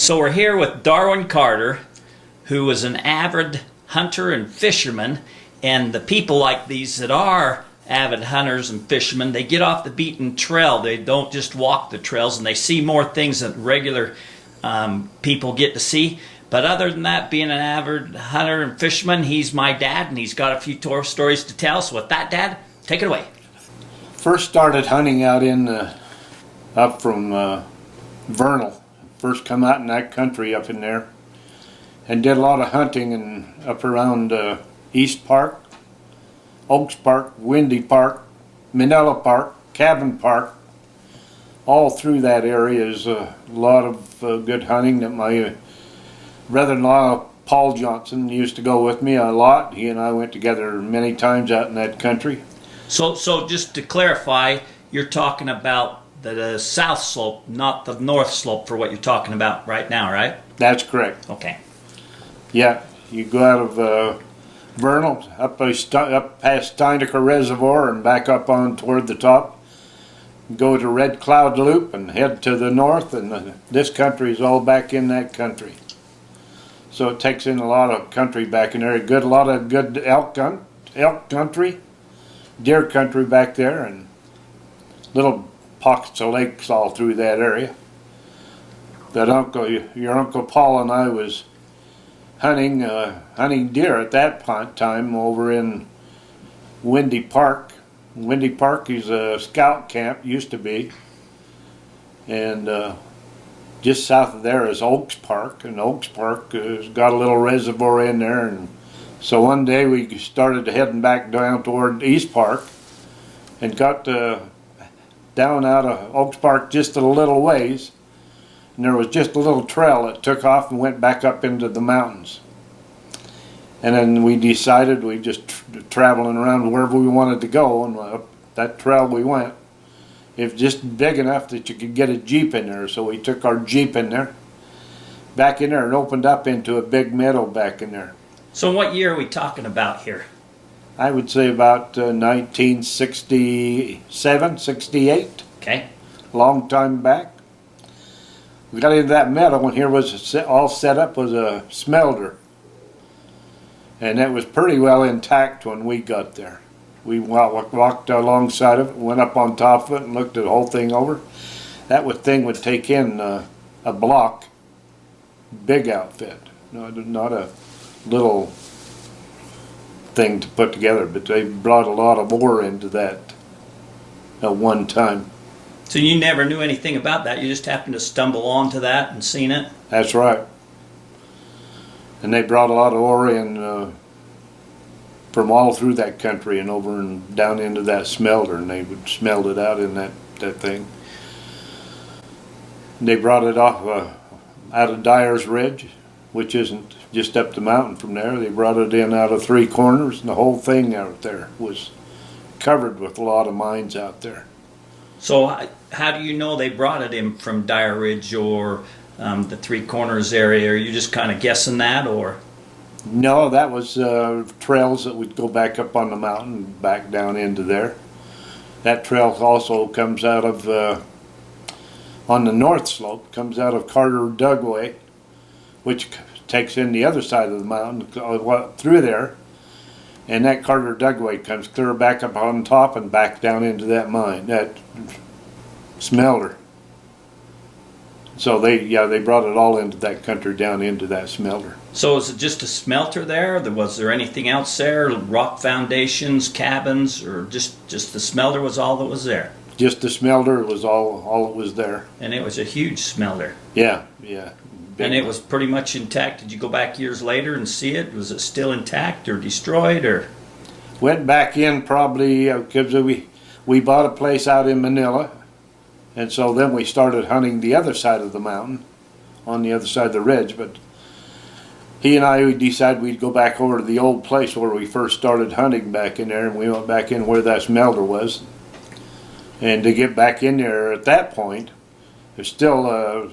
So we're here with Darwin Carter, who was an avid hunter and fisherman, and the people like these that are avid hunters and fishermen, they get off the beaten trail. They don't just walk the trails, and they see more things than regular people get to see. But other than that, being an avid hunter and fisherman, he's my dad, and he's got a few stories to tell. So with that, Dad, take it away. First started hunting out in up from Vernal. First come out in that country up in there, and did a lot of hunting and up around East Park, Oaks Park, Windy Park, Manila Park, Cabin Park. All through that area is a lot of good hunting that my brother-in-law Paul Johnson used to go with me a lot. He and I went together many times out in that country. So just to clarify, you're talking about the south slope, not the north slope for what you're talking about right now, right? That's correct. Okay. Yeah, you go out of Vernal, up past Steinecker Reservoir and back up on toward the top. Go to Red Cloud Loop and head to the north, and this country is all back in that country. So it takes in a lot of country back in there. A lot of good elk country, deer country back there, and little pockets of lakes all through that area. Your Uncle Paul and I was hunting deer at that time over in Windy Park. Windy Park is a scout camp, used to be, and just south of there is Oaks Park, and Oaks Park has got a little reservoir in there. And so one day we started heading back down toward East Park and got down out of Oaks Park just a little ways, and there was just a little trail that took off and went back up into the mountains. And then we decided we just traveling around wherever we wanted to go, and up that trail we went. It was just big enough that you could get a Jeep in there, so we took our Jeep in there, back in there, and opened up into a big meadow back in there. So what year are we talking about here? I would say about 1967, 68. Okay. Long time back. We got into that meadow, and here was all set up was a smelter. And it was pretty well intact when we got there. We walked alongside of it, went up on top of it, and looked at the whole thing over. That thing would take in a block, big outfit, not a little thing to put together, but they brought a lot of ore into that at one time. So you never knew anything about that, you just happened to stumble onto that and seen it? That's right. And they brought a lot of ore in from all through that country and over and down into that smelter, and they would smelt it out in that thing. And they brought it off out of Dyer's Ridge, which isn't just up the mountain from there. They brought it in out of Three Corners, and the whole thing out there was covered with a lot of mines out there. So how do you know they brought it in from Dyer Ridge or the Three Corners area? Are you just kind of guessing that, or? No, that was trails that would go back up on the mountain and back down into there. That trail also comes out of, on the north slope, comes out of Carter Dugway, which takes in the other side of the mountain through there. And that Carter Dugway comes clear back up on top and back down into that mine, that smelter. So they brought it all into that country, down into that smelter. So is it just a smelter there? Was there anything else there? Rock foundations, cabins, or just the smelter was all that was there? Just the smelter was all that was there. And it was a huge smelter. Yeah. And it was pretty much intact. Did you go back years later and see it? Was it still intact or destroyed, or? Went back in probably because we bought a place out in Manila. And so then we started hunting the other side of the mountain, on the other side of the ridge. But he and I decided we'd go back over to the old place where we first started hunting back in there, and we went back in where that smelter was. And to get back in there at that point, there's still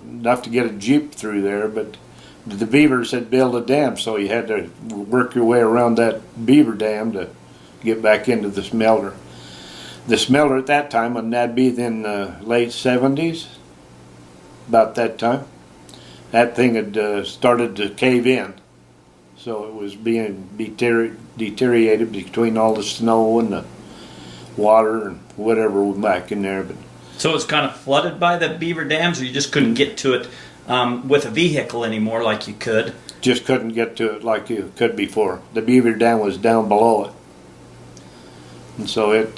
enough to get a Jeep through there, but the beavers had built a dam, so you had to work your way around that beaver dam to get back into the smelter. The smelter at that time, and that'd be in the late 70s, about that time. that thing had started to cave in. So it was being deteriorated between all the snow and the water and whatever was back in there. But So it was kind of flooded by the beaver dams, or you just couldn't get to it with a vehicle anymore like you could? just couldn't get to it like you could before. The beaver dam was down below it. And so it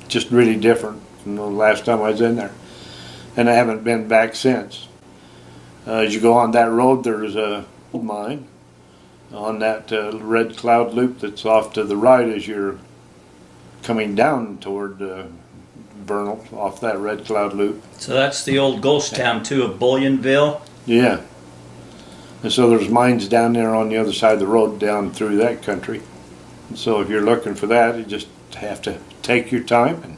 just really different from the last time I was in there. And I haven't been back since. As you go on that road, there's a gold mine on that red cloud loop that's off to the right as you're coming down toward Vernal, off that red cloud loop. So that's the old ghost town too of Bullionville? Yeah. And so there's mines down there on the other side of the road down through that country. And so if you're looking for that, you just have to take your time and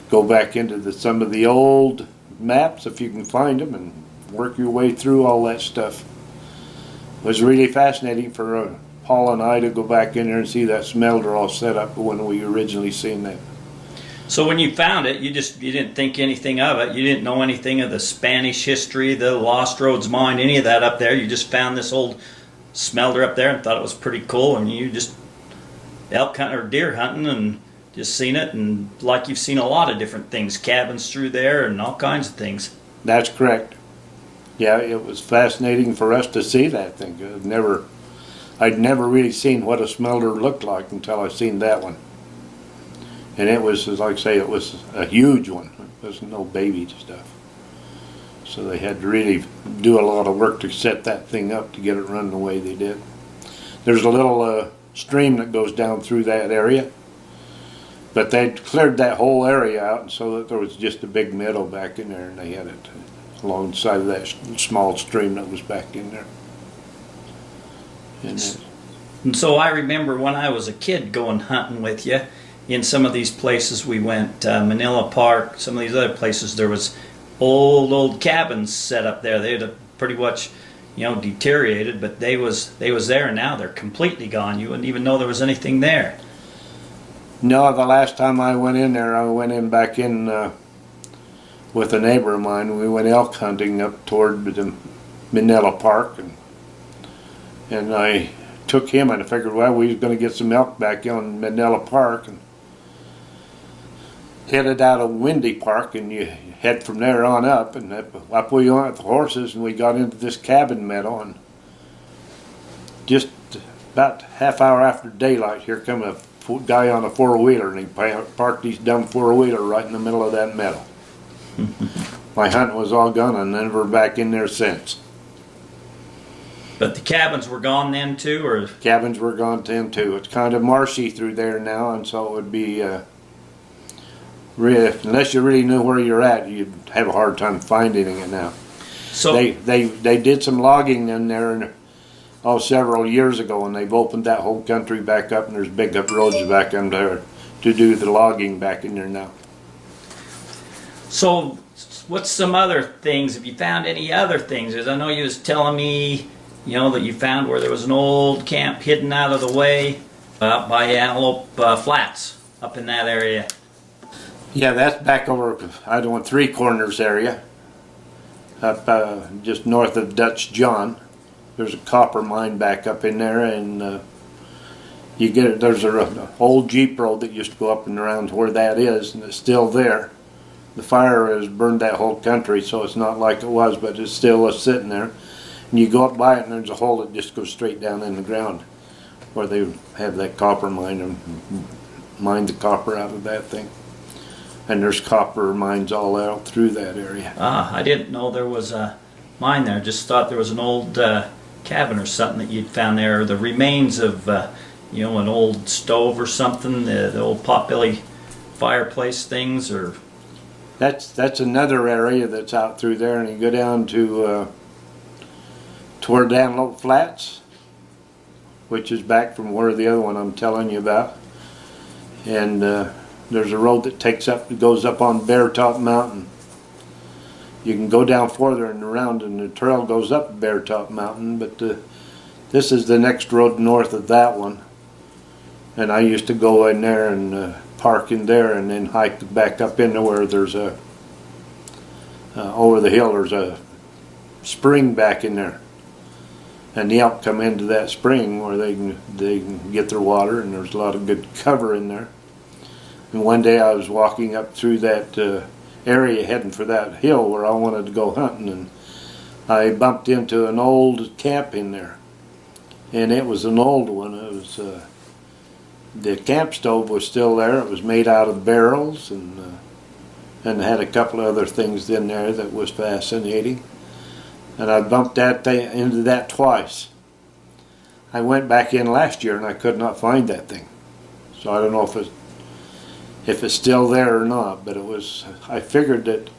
go back into some of the old maps if you can find them and work your way through all that stuff. It was really fascinating for Paul and I to go back in there and see that smelter all set up when we originally seen that. So when you found it, you didn't think anything of it. You didn't know anything of the Spanish history, the Lost Roads mine, any of that up there. You just found this old smelter up there and thought it was pretty cool, and you just elk hunting or deer hunting and just seen it, and like you've seen a lot of different things, cabins through there and all kinds of things. That's correct. Yeah, it was fascinating for us to see that thing. I'd never really seen what a smelter looked like until I seen that one. And it was, as I say, it was a huge one. It wasn't no baby stuff. So they had to really do a lot of work to set that thing up to get it running the way they did. There's a little stream that goes down through that area. But they'd cleared that whole area out, and so that there was just a big meadow back in there, and they had it alongside of that small stream that was back in there. And so I remember when I was a kid going hunting with you in some of these places we went, Manila Park, some of these other places, there was old cabins set up there. They had pretty much, deteriorated, but they was there, and now they're completely gone. You wouldn't even know there was anything there. No, the last time I went in there, I went in back in with a neighbor of mine. We went elk hunting up toward the Manila Park, and I took him, and I figured, well, we was going to get some elk back on Manila Park, and headed out of Windy Park, and you head from there on up, and up we went with the horses, and we got into this cabin meadow, and just about half hour after daylight, here come a guy on a four-wheeler, and he parked his dumb four-wheeler right in the middle of that meadow. My hunt was all gone, and never back in there since. But the cabins were gone then too, or? Cabins were gone then too. It's kind of marshy through there now, and so it would be unless you really knew where you're at, you'd have a hard time finding it now. So they did some logging in there several years ago, and they've opened that whole country back up, and there's big up roads back in there to do the logging back in there now. So what's some other things? Have you found any other things? As I know you was telling me, that you found where there was an old camp hidden out of the way up by Antelope Flats, up in that area. Yeah, that's back over, Three Corners area, up just north of Dutch John. There's a copper mine back up in there, and there's an old Jeep road that used to go up and around to where that is, and it's still there. The fire has burned that whole country, so it's not like it was, but it's still sitting there. And you go up by it, and there's a hole that just goes straight down in the ground where they have that copper mine and mine the copper out of that thing. And there's copper mines all out through that area. I didn't know there was a mine there. Just thought there was an old cabin or something that you'd found there, or the remains of, an old stove or something, the old potbelly fireplace things, or... That's another area that's out through there, and you go down to toward Antelope Flats, which is back from where the other one I'm telling you about, and there's a road that goes up on Bear Top Mountain. You can go down farther and around, and the trail goes up Bear Top Mountain, but this is the next road north of that one, and I used to go in there and park in there, and then hike back up into where there's a over the hill. There's a spring back in there, and the elk come into that spring where they can get their water, and there's a lot of good cover in there. And one day I was walking up through that area heading for that hill where I wanted to go hunting, and I bumped into an old camp in there, and it was an old one. It was the camp stove was still there. It was made out of barrels, and had a couple of other things in there that was fascinating. And I bumped into that twice. I went back in last year and I could not find that thing. So I don't know if it's still there or not, but it was. I figured that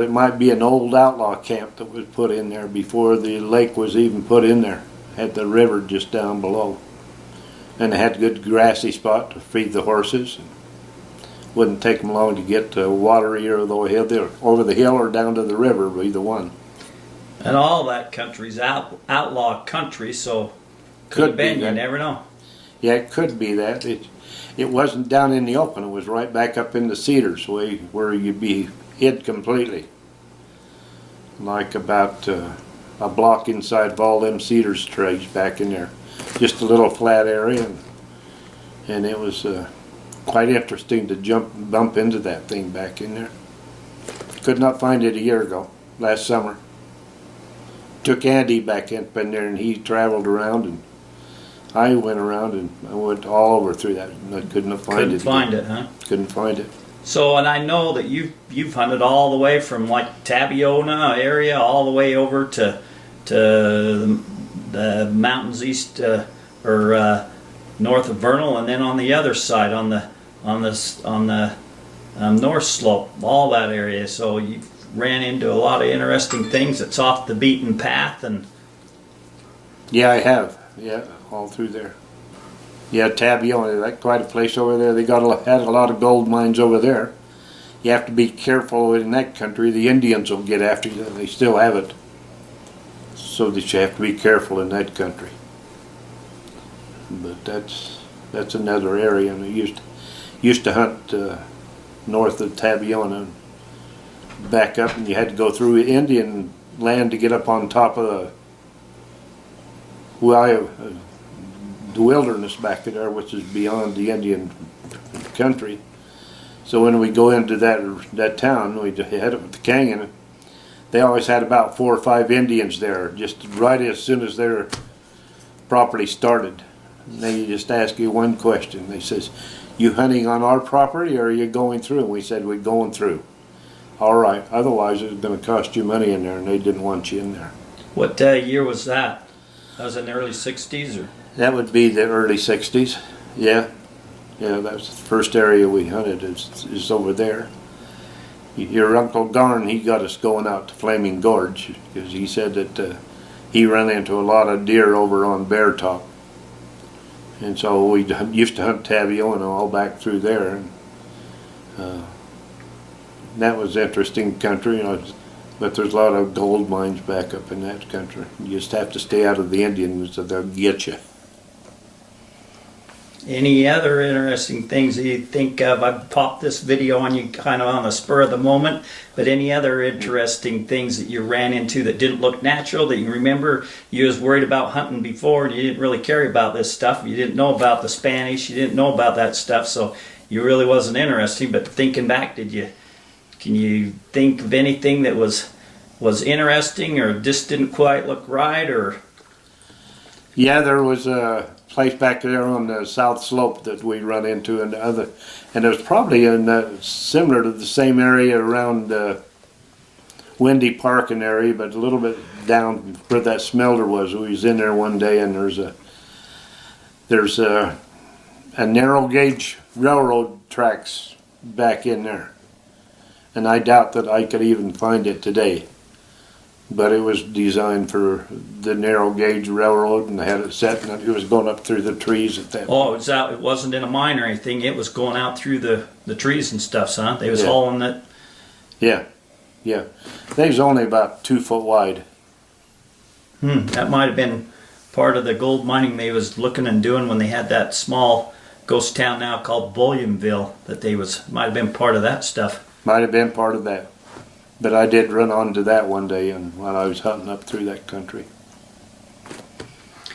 it might be an old outlaw camp that was put in there before the lake was even put in there. Had the river just down below, and it had a good grassy spot to feed the horses. Wouldn't take them long to get to water either over the hill or down to the river, either one. And all that country's outlaw country, so could have been, you never know. Yeah, it could be that. It wasn't down in the open. It was right back up in the cedars where you'd be hid completely. Like about a block inside of all them cedars trees back in there. Just a little flat area, and it was quite interesting to bump into that thing back in there. Could not find it a year ago, last summer. Took Andy back in there, and he traveled around, and I went around, and I went all over through that, and I couldn't find it. Couldn't find it, huh? Couldn't find it. So, and I know that you've hunted all the way from like Tabiona area all the way over to the mountains east or north of Vernal, and then on the other side on the north slope, all that area. So you ran into a lot of interesting things that's off the beaten path. And yeah, I have. Yeah, all through there. Yeah, Tabiona, that's quite a place over there. They had a lot of gold mines over there. You have to be careful in that country. The Indians will get after you. They still have it. So that you have to be careful in that country. But that's another area. And I used to hunt north of Tabiona, back up, and you had to go through Indian land to get up on top of the wilderness back there, which is beyond the Indian country. So when we go into that town, we head up the canyon. They always had about 4 or 5 Indians there, just right as soon as their property started. And they just ask you one question. They says, "You hunting on our property, or are you going through?" And we said, "We're going through." "All right, otherwise it's going to cost you money in there," and they didn't want you in there. What year was that? That was in the early 60s, or? That would be the early 60s, yeah. Yeah, that's the first area we hunted is over there. Your Uncle Garn, he got us going out to Flaming Gorge because he said that he ran into a lot of deer over on Bear Top. And so we used to hunt Tabiona all back through there. And that was interesting country, but there's a lot of gold mines back up in that country. You just have to stay out of the Indians, so they'll get you. Any other interesting things that you think of? I've popped this video on you kind of on the spur of the moment, but any other interesting things that you ran into that didn't look natural, that you remember you was worried about hunting before and you didn't really care about this stuff, you didn't know about the Spanish, you didn't know about that stuff, so you really wasn't interesting. But thinking back, can you think of anything that was interesting or just didn't quite look right? Or yeah, there was a place back there on the south slope that we run into, and it was probably similar to the same area around Windy Park and area, but a little bit down where that smelter was. We was in there one day, and there's a narrow gauge railroad tracks back in there, and I doubt that I could even find it today. But it was designed for the narrow gauge railroad, and they had it set, and it was going up through the trees at that point. It wasn't in a mine or anything. It was going out through the trees and stuff, son. They was hauling it. Yeah. They was only about 2 foot wide. That might have been part of the gold mining they was looking and doing when they had that small ghost town now called Bullionville. Might have been part of that stuff. Might have been part of that. But I did run onto that one day and while I was hunting up through that country.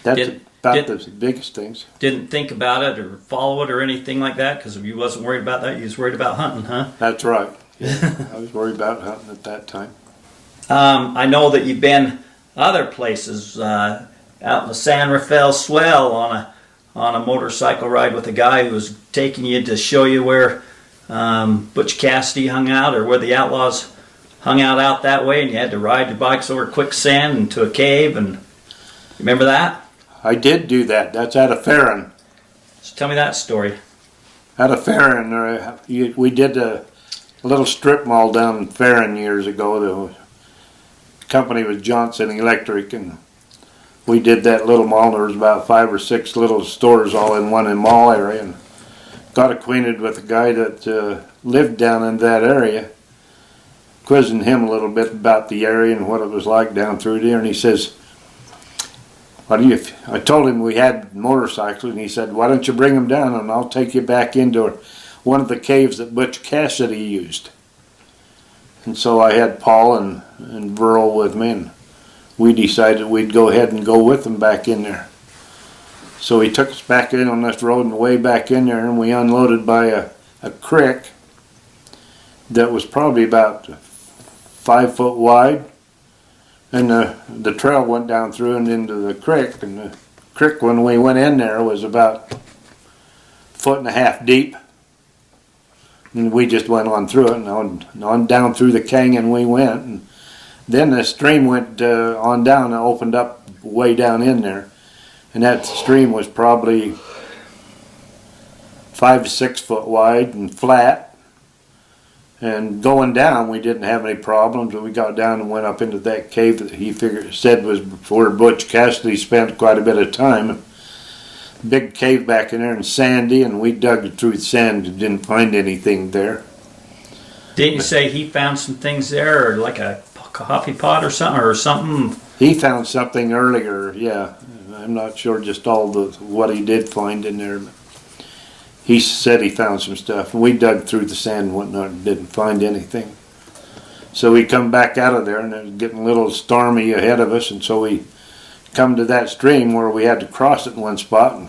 That's about the biggest things. Didn't think about it or follow it or anything like that because you wasn't worried about that. You was worried about hunting, huh? That's right. Yeah, I was worried about hunting at that time. I know that you've been other places, out in the San Rafael Swell on a motorcycle ride with a guy who was taking you to show you where Butch Cassidy hung out, or where the outlaws hung out that way, and you had to ride your bikes over quicksand and to a cave. And remember that? I did do that. That's at a Farron. So tell me that story. At a Farron, we did a little strip mall down in Farron years ago. The company was Johnson Electric, and we did that little mall. There was about 5 or 6 little stores all in one mall area, and got acquainted with a guy that lived down in that area, quizzing him a little bit about the area and what it was like down through there. And he says, I told him we had motorcycles, and he said, why don't you bring them down and I'll take you back into one of the caves that Butch Cassidy used. And so I had Paul and Burl with me, and we decided we'd go ahead and go with them back in there. So he took us back in on this road and way back in there, and we unloaded by a creek that was probably about 5 foot wide. And the trail went down through and into the creek, and the creek when we went in there was about 1.5 feet deep. And we just went on through it, and on down through the canyon we went. And then the stream went on down and opened up way down in there. And that stream was probably 5 to 6 foot wide and flat. And going down, we didn't have any problems. We got down and went up into that cave that he said was where Butch Cassidy spent quite a bit of time. Big cave back in there and sandy, and we dug through the sand and didn't find anything there. Didn't you say he found some things there, or like a coffee pot or something? He found something earlier, yeah. I'm not sure just all what he did find in there. But he said he found some stuff, and we dug through the sand and whatnot and didn't find anything. So we come back out of there, and it was getting a little stormy ahead of us, and so we come to that stream where we had to cross it in one spot.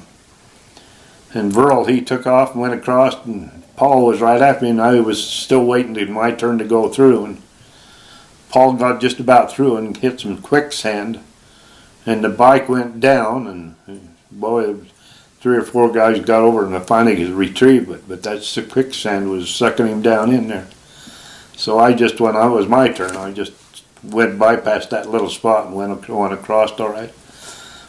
And Verl, he took off and went across, and Paul was right after me, and I was still waiting for my turn to go through. And Paul got just about through and hit some quicksand, and the bike went down, and boy, 3 or 4 guys got over and finally retrieved it, but that's the quicksand was sucking him down in there. So when it was my turn, I just went bypast that little spot and went across all right.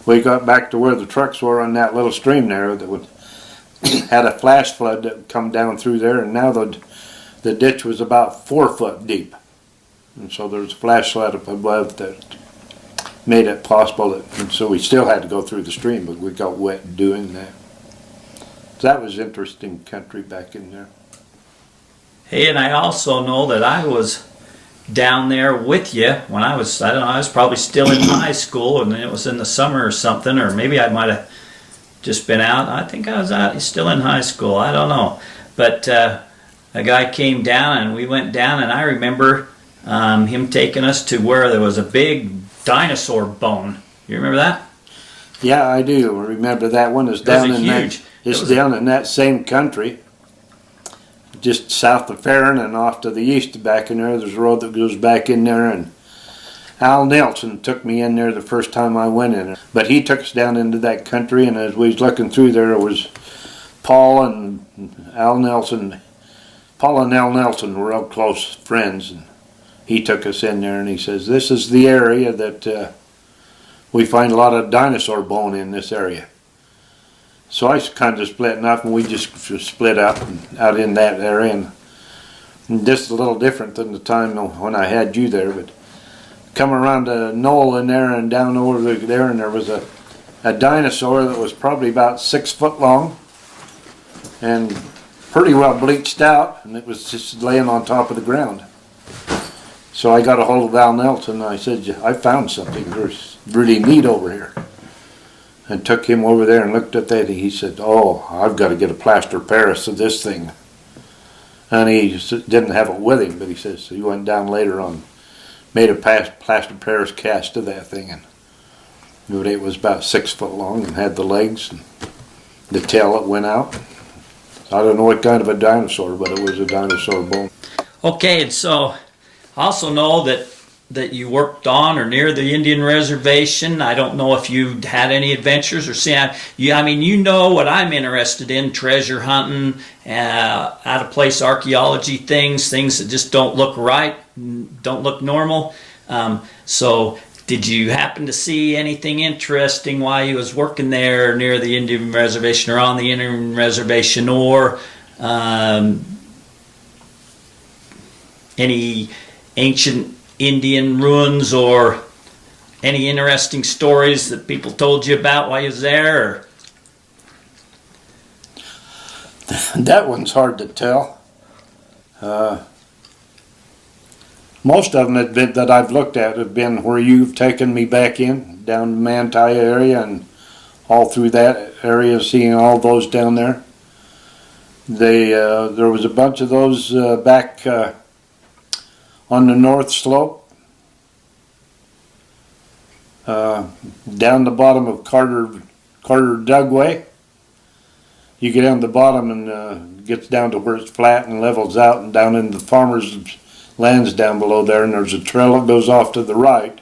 We got back to where the trucks were on that little stream there that had a flash flood that would come down through there, and now the ditch was about 4 foot deep. And so there was a flash flood up above that made it possible, and so we still had to go through the stream, but we got wet doing that. So that was interesting country back in there. Hey, and I also know that I was down there with you when I was probably still in high school, and it was in the summer or something, or maybe I might have just been out. I think I was still in high school, I don't know. But a guy came down, and we went down, and I remember him taking us to where there was a big dinosaur bone. You remember that? Yeah, I do remember that one. It's down in that same country, just south of Farron and off to the east back in there. There's a road that goes back in there, and Al Nelson took me in there the first time I went in there. But he took us down into that country, and as we was looking through there, it was Paul and Al Nelson. Paul and Al Nelson were real close friends, and he took us in there, and he says, this is the area that we find a lot of dinosaur bone in this area. So I kind of splitting up, and we just split up and out in that area, and just a little different than the time when I had you there. But come around a knoll in there and down over there, and there was a dinosaur that was probably about 6 foot long and pretty well bleached out, and it was just laying on top of the ground. So I got a hold of Al Nelson, and I said, I found something there's really neat over here. And took him over there and looked at that. He said, oh, I've got to get a plaster Paris of this thing. And he didn't have it with him, but he says he went down later on, made a plaster Paris cast of that thing, and it was about 6 foot long and had the legs and the tail that went out. I don't know what kind of a dinosaur, but it was a dinosaur bone. Okay, and so I also know that you worked on or near the Indian Reservation. I don't know if you had any adventures or see. I mean, you know what I'm interested in: treasure hunting, out of place archaeology things that just don't look right, don't look normal. So, did you happen to see anything interesting while you was working there near the Indian Reservation or on the Indian Reservation, or any ancient Indian ruins or any interesting stories that people told you about while you was there? Or? That one's hard to tell. Most of them have been, that I've looked at have been where you've taken me back in, down the Manti area and all through that area, seeing all those down there. There was a bunch of those back on the north slope. Down the bottom of Carter Dugway. You get down the bottom and gets down to where it's flat and levels out, and down in the farmers' lands down below there, and there's a trail that goes off to the right.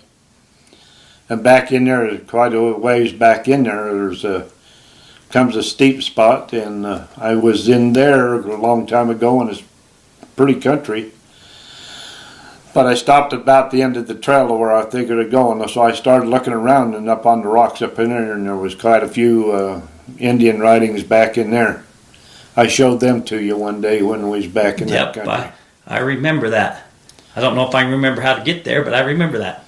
And back in there, quite a ways back in there, comes a steep spot, and I was in there a long time ago, and it's pretty country. But I stopped about the end of the trail where I figured it'd go, and so I started looking around and up on the rocks up in there, and there was quite a few Indian writings back in there. I showed them to you one day when we was back in that country. Yep, I remember that. I don't know if I remember how to get there, but I remember that.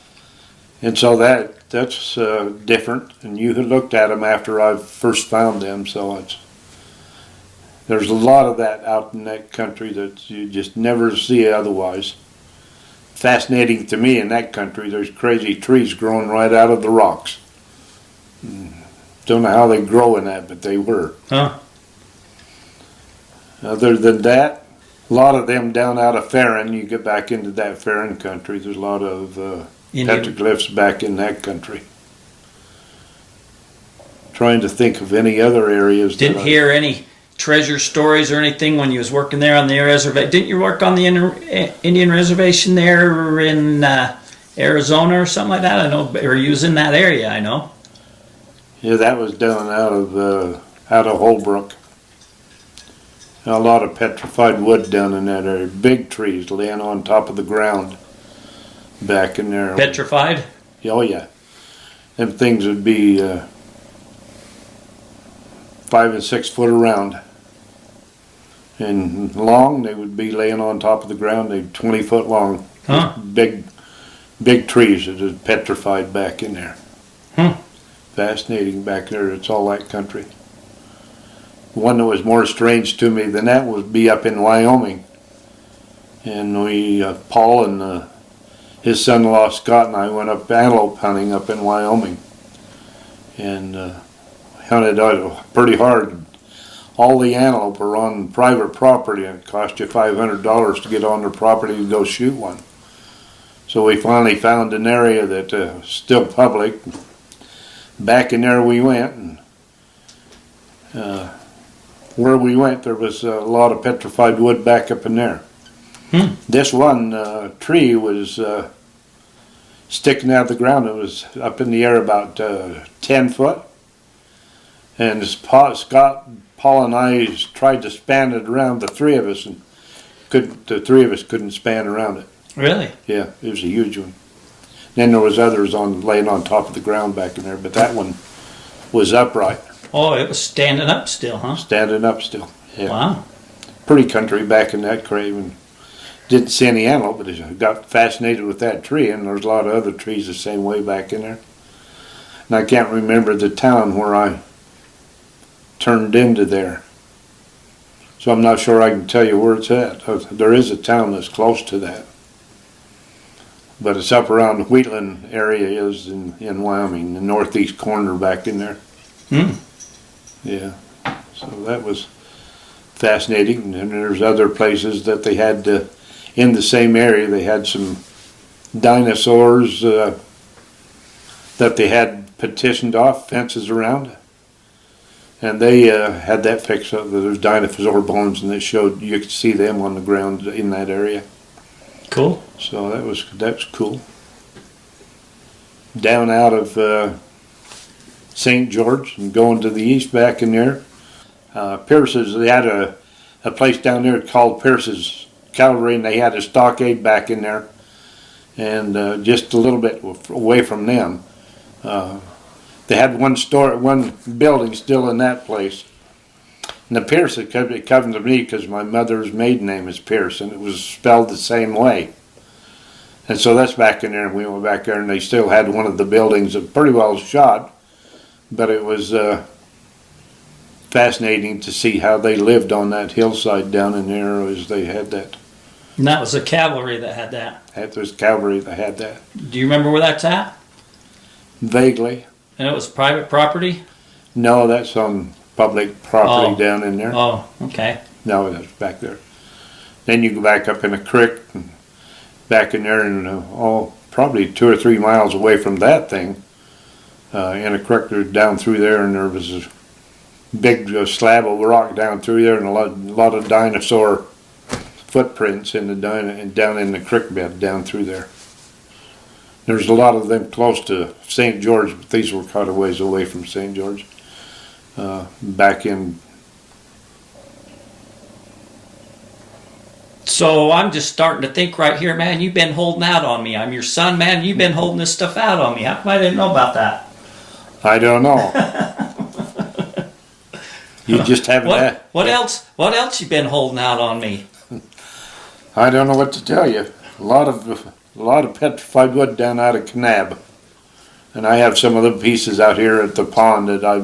And so that's different, and you had looked at them after I first found them, so there's a lot of that out in that country that you just never see otherwise. Fascinating to me in that country, there's crazy trees growing right out of the rocks. Don't know how they grow in that, but they were. Huh. Other than that, a lot of them down out of Farron. You get back into that Farron country, there's a lot of petroglyphs back in that country. Trying to think of any other areas. Didn't hear any treasure stories or anything when you was working there on the reservation? Didn't you work on the Indian Reservation there in Arizona or something like that? I know, or you was in that area, I know. Yeah, that was down out of Holbrook. A lot of petrified wood down in that area. Big trees laying on top of the ground back in there. Petrified? Oh yeah. Them things would be 5 and 6 foot around. And long, they would be laying on top of the ground. They're 20 foot long. Huh. Big trees that is petrified back in there. Fascinating back there. It's all that country. One that was more strange to me than that would be up in Wyoming. And we, Paul and his son-in-law Scott and I went up antelope hunting up in Wyoming. And hunted out pretty hard. All the antelope are on private property, and it cost you $500 to get on their property to go shoot one. So we finally found an area that's still public. Back in there we went, and where we went there was a lot of petrified wood back up in there. This one tree was sticking out of the ground. It was up in the air about 10 foot. And Scott, Paul, and I tried to span it around, the three of us, and the three of us couldn't span around it. Really? Yeah, it was a huge one. Then there was others laying on top of the ground back in there, but that one was upright. Oh, it was standing up still, huh? Standing up still. Yeah. Wow. Pretty country back in that cave, and didn't see any antelope, but I got fascinated with that tree, and there's a lot of other trees the same way back in there. And I can't remember the town where I turned into there. So I'm not sure I can tell you where it's at. There is a town that's close to that. But it's up around the Wheatland area is in Wyoming, the northeast corner back in there. Yeah. So that was fascinating. And there's other places that they had in the same area. They had some dinosaurs that they had petitioned off, fences around. And they had that fixed up. There's dinosaur bones, and it showed you could see them on the ground in that area. Cool. So that's cool. Down out of St. George and going to the east back in there. Pierce's, they had a place down there called Pierce's Calvary, and they had a stockade back in there. And just a little bit away from them. They had one building still in that place. And the Pierce, it come to me because my mother's maiden name is Pierce, and it was spelled the same way. And so that's back in there, and we went back there, and they still had one of the buildings pretty well shot, but it was fascinating to see how they lived on that hillside down in there as they had that. And that was the cavalry that had that. That was cavalry that had that. Do you remember where that's at? Vaguely. And it was private property? No, that's on public property down in there. Oh, okay. No, that's back there. Then you go back up in a creek, and back in there, and probably 2 or 3 miles away from that thing, in a creek down through there, and there was a big slab of rock down through there, and a lot of dinosaur footprints in down in the creek bed down through there. There's a lot of them close to St. George, but these were quite a ways away from St. George. Back in. So I'm just starting to think right here, man, you've been holding out on me. I'm your son, man. You've been holding this stuff out on me. How come I didn't know about that? I don't know. You just haven't had. What else you been holding out on me? I don't know what to tell you. A lot of petrified wood down out of Kanab, and I have some of the pieces out here at the pond that I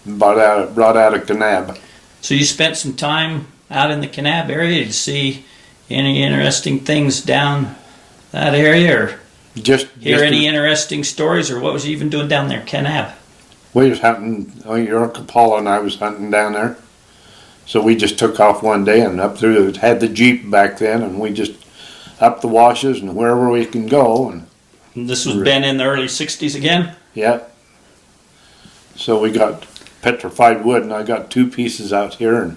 brought out of Kanab. So you spent some time out in the Kanab area to see any interesting things down that area, or hear any interesting stories, or what was you even doing down there, Kanab? We was hunting. Your Uncle Paul and I was hunting down there. So we just took off one day and up through. It had the Jeep back then, and we just up the washes and wherever we can go. And this was been in the early '60s again. Yeah. So we got petrified wood, and I got 2 pieces out here,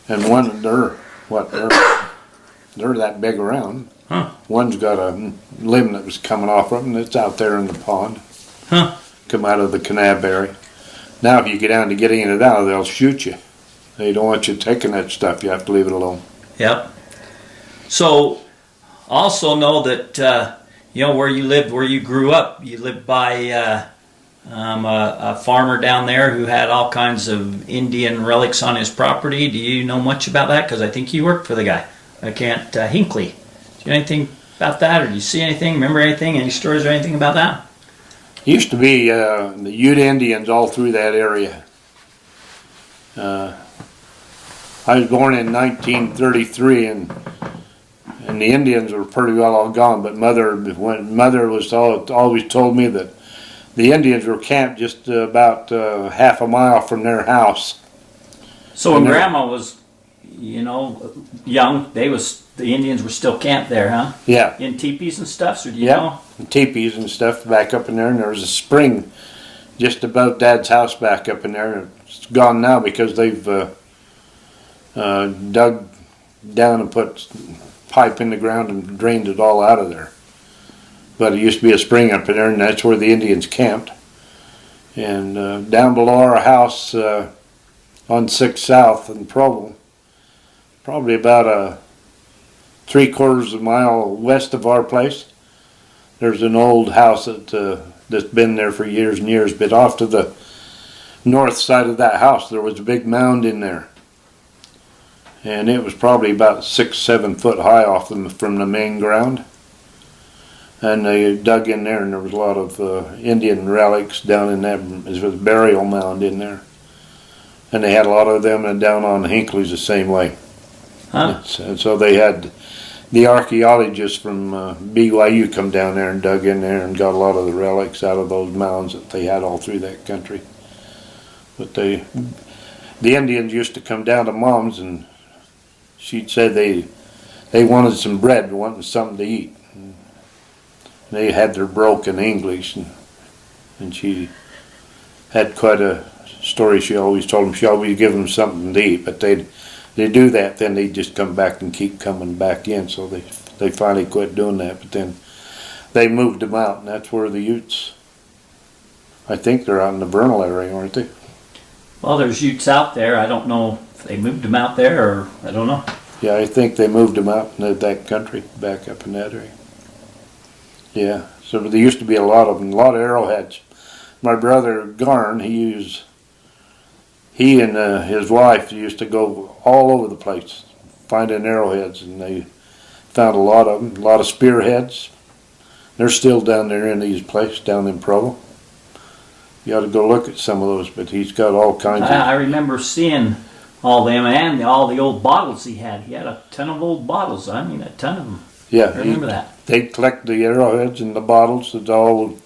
and one they're that big around. Huh. One's got a limb that was coming off of it, and it's out there in the pond. Huh. Come out of the Kanab area. Now, if you get down to getting it out, they'll shoot you. They don't want you taking that stuff. You have to leave it alone. Yep. So, also know that where you lived, where you grew up, you lived by a farmer down there who had all kinds of Indian relics on his property. Do you know much about that? Because I think you worked for the guy. Hinckley. Do you know anything about that, or do you see anything? Remember anything? Any stories or anything about that? Used to be the Ute Indians all through that area. I was born in 1933, and the Indians were pretty well all gone. But mother was always told me that the Indians were camped just about half a mile from their house. So when Grandma was, young, the Indians were still camped there, huh? Yeah. In teepees and stuff. So do you know? Teepees and stuff back up in there, and there was a spring just above Dad's house back up in there. It's gone now because they've dug down and put pipe in the ground and drained it all out of there. But it used to be a spring up in there, and that's where the Indians camped. And down below our house on 6th South in Provo, probably about a 3/4 of a mile west of our place, there's an old house that's been there for years and years. But off to the north side of that house, there was a big mound in there. And it was probably about 6-7 foot high off from the main ground. And they dug in there, and there was a lot of Indian relics down in that. It was a burial mound in there. And they had a lot of them down on Hinckley's the same way. Huh. And so they had the archaeologists from BYU come down there and dug in there and got a lot of the relics out of those mounds that they had all through that country. But the Indians used to come down to Mounds, and she'd say they wanted some bread, wanted something to eat. And they had their broken English, and she had quite a story. She always told them she always give them something to eat, but they do that, then they just come back and keep coming back in. So they finally quit doing that, but then they moved them out, and that's where the Utes, I think they're out in the Vernal area, aren't they? Well, there's Utes out there. I don't know if they moved them out there, or I don't know. Yeah, I think they moved them out in that country, back up in that area. Yeah, so there used to be a lot of them, a lot of arrowheads. My brother Garn, he and his wife used to go all over the place finding arrowheads, and they found a lot of them, a lot of spearheads. They're still down there in these places down in Provo. You ought to go look at some of those, but he's got all kinds of... I remember seeing all them and all the old bottles he had. He had a ton of old bottles. I mean, a ton of them. Yeah, I remember that. They'd collect the arrowheads and the bottles that all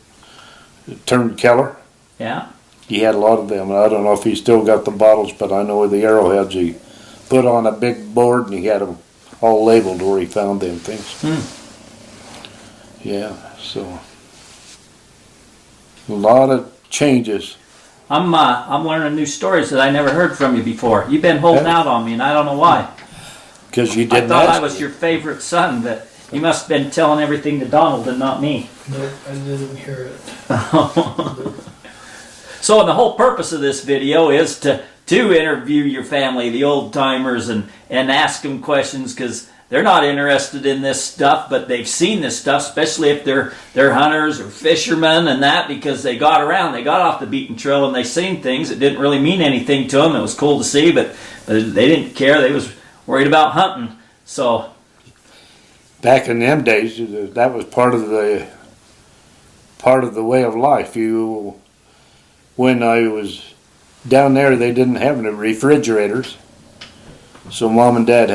turned Keller. Yeah. He had a lot of them. I don't know if he still got the bottles, but I know the arrowheads he put on a big board, and he had them all labeled where he found them things. Yeah, so a lot of changes. I'm learning new stories that I never heard from you before. You've been holding out on me, and I don't know why. Because you didn't I thought ask I was me. your favorite son, but you must have been telling everything to Donald and not me. Nope, I didn't hear it. So the whole purpose of this video is to interview your family, the old timers, and ask them questions, because they're not interested in this stuff, but they've seen this stuff, especially if they're hunters or fishermen and that, because they got around, they got off the beaten trail and they seen things that didn't really mean anything to them. It was cool to see, but they didn't care. They was worried about hunting. So Back in them days, that was part of the way of life. When I was down there, they didn't have any refrigerators, so Mom and Dad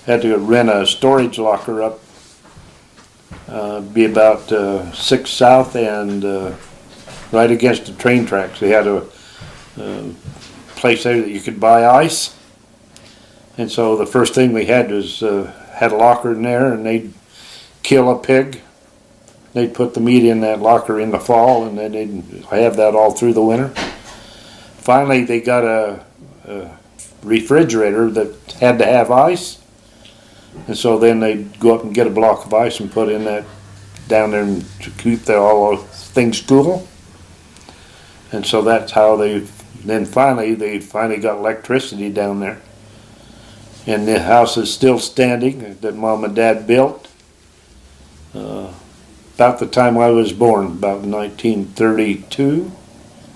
had to rent a storage locker up, be about 6 South and right against the train tracks. They had a place there that you could buy ice, and so the first thing we had was had a locker in there, and they'd kill a pig. They'd put the meat in that locker in the fall, and then they'd have that all through the winter. Finally, they got a refrigerator that had to have ice, and so then they'd go up and get a block of ice and put in that down there and to keep all things cool. And so that's how they finally got electricity down there. And the house is still standing that Mom and Dad built. About the time I was born, about 1932,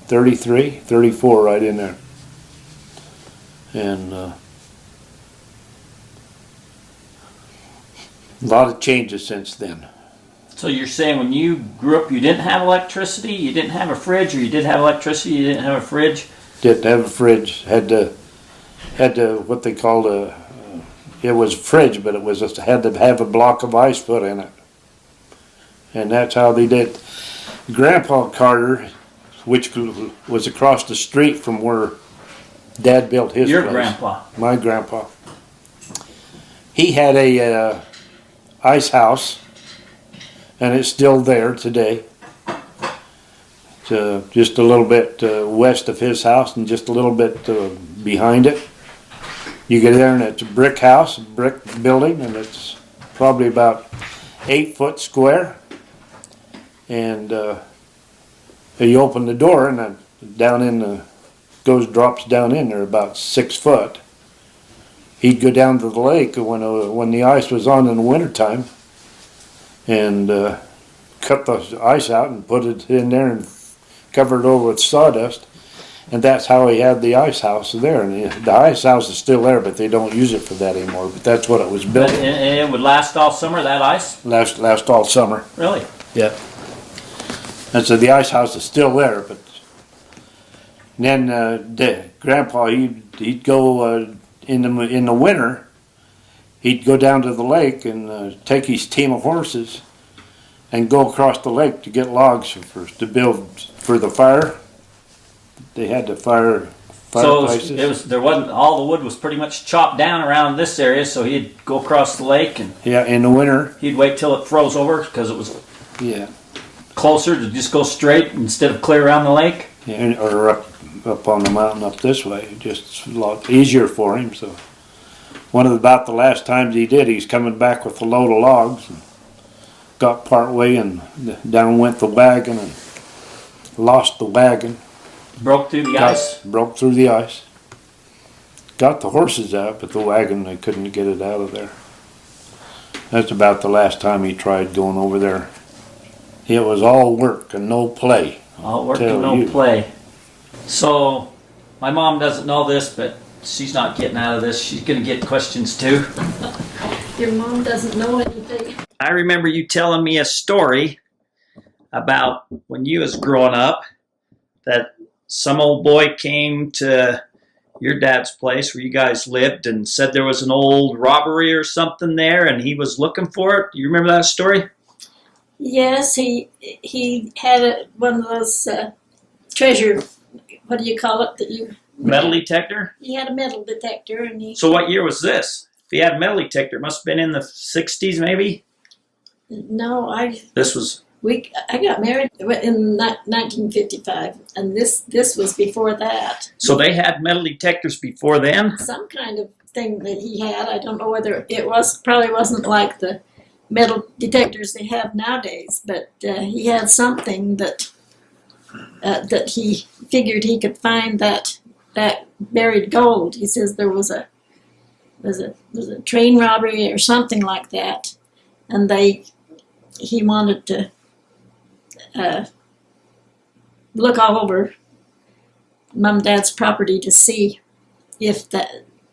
33, 34, right in there. And a lot of changes since then. So you're saying when you grew up, you didn't have electricity, you didn't have a fridge, or you did have electricity, you didn't have a fridge? Didn't have a fridge. Had to what they called it was a fridge, but it was just had to have a block of ice put in it. And that's how they did. Grandpa Carter, which was across the street from where Dad built his Your place. grandpa. My grandpa. He had a ice house, and it's still there today. It's just a little bit west of his house and just a little bit behind it. You get there and it's a brick house, a brick building, and it's probably about 8 foot square. And you open the door, and drops down in there about 6 foot. He'd go down to the lake when the ice was on in the wintertime, and cut the ice out and put it in there and cover it over with sawdust. And that's how he had the ice house there. And the ice house is still there, but they don't use it for that anymore. But that's what it was built. And it would last all summer, that ice? Last all summer. Really? Yeah. And so the ice house is still there, but then Grandpa, he'd go in the winter, he'd go down to the lake and take his team of horses and go across the lake to get logs to build for the fire. They had to So fireplaces. there wasn't, all the wood was pretty much chopped down around this area, so he'd go across the lake and Yeah, in the winter. he'd wait till it froze over because it was Yeah. closer to just go straight instead of clear around the lake. Yeah, or up on the mountain up this way. Just a lot easier for him. So about the last times he did, he's coming back with a load of logs and got part way and down went the wagon and lost the wagon. Broke through the ice. Broke through the ice. Got the horses out, but the wagon, they couldn't get it out of there. That's about the last time he tried going over there. It was all work and no play. All work and no play. So, my mom doesn't know this, but she's not getting out of this. She's going to get questions too. Your mom doesn't know anything. I remember you telling me a story about when you was growing up that some old boy came to your dad's place where you guys lived and said there was an old robbery or something there and he was looking for it. Do you remember that story? Yes, he had one of those treasure, what do you call it? Metal detector? He had a metal detector, and he. So what year was this? If he had a metal detector, it must have been in the 60s maybe? No, This was... I got married in 1955, and this was before that. So they had metal detectors before then? Some kind of thing that he had. I don't know whether it probably wasn't like the metal detectors they have nowadays, but he had something that he figured he could find that buried gold. He says there was a train robbery or something like that, and he wanted to look all over Mom and Dad's property to see if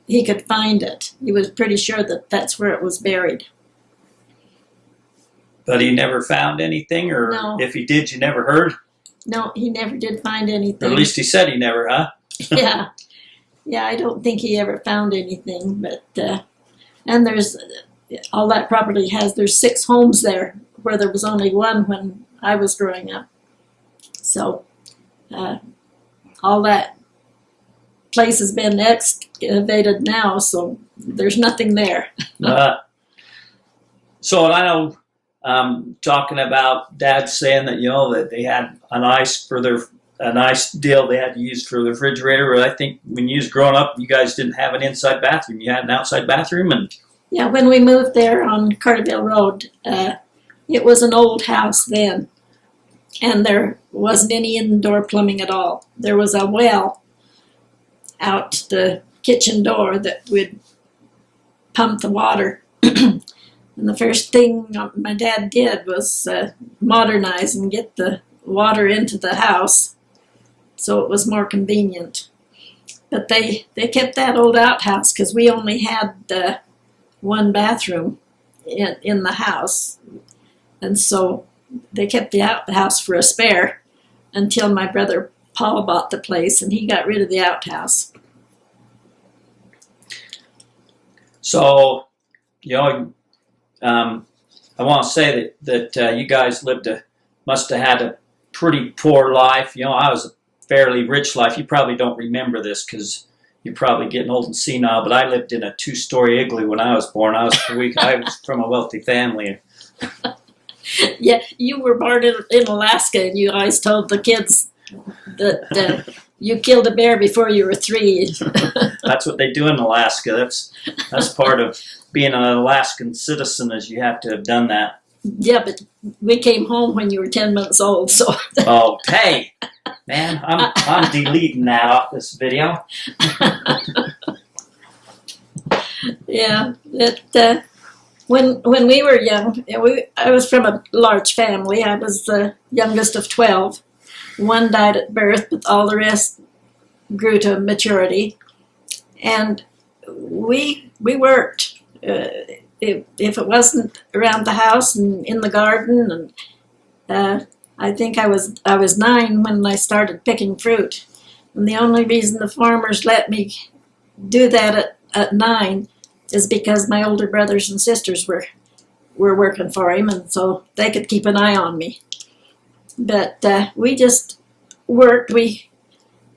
he could find it. He was pretty sure that that's where it was buried. But he never found anything, or No. If he did, you never heard? No, he never did find anything. Or at least he said he never, huh? Yeah. Yeah, I don't think he ever found anything, but, and there's, all that property there's 6 homes there, where there was only one when I was growing up. So, all that place has been excavated now, so there's nothing there. So I know, talking about Dad saying that, that they had a nice deal they had to use for the refrigerator. I think when you was growing up, you guys didn't have an inside bathroom. You had an outside bathroom, and yeah, when we moved there on Carterville Road, it was an old house then, and there wasn't any indoor plumbing at all. There was a well out the kitchen door that would pump the water. And the first thing my dad did was modernize and get the water into the house so it was more convenient. But they kept that old outhouse because we only had one bathroom in the house. And so they kept the outhouse for a spare until my brother Paul bought the place and he got rid of the outhouse. so, I want to say that you guys must have had a pretty poor life. I was a fairly rich life. You probably don't remember this because you're probably getting old and senile, but I lived in a 2-story igloo when I was born. I was from a wealthy family. Yeah, you were born in Alaska, and you always told the kids that you killed a bear before you were 3. That's what they do in Alaska. That's part of being an Alaskan citizen, is you have to have done that. Yeah, but we came home when you were 10 months old, so. Oh, hey, man, I'm deleting that off this video. Yeah, when we were young, I was from a large family. I was the youngest of 12. One died at birth, but all the rest grew to maturity. And we worked. If it wasn't around the house and in the garden, and I think I was 9 when I started picking fruit. And the only reason the farmers let me do that at 9 is because my older brothers and sisters were working for him, and so they could keep an eye on me. But we just worked. We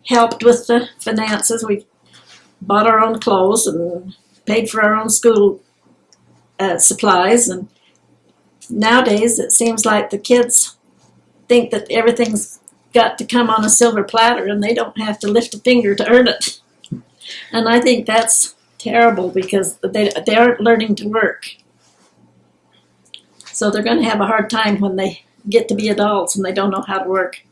helped with the finances. We bought our own clothes and paid for our own school supplies. And nowadays, it seems like the kids think that everything's got to come on a silver platter and they don't have to lift a finger to earn it. And I think that's terrible because they aren't learning to work. So they're going to have a hard time when they get to be adults and they don't know how to work.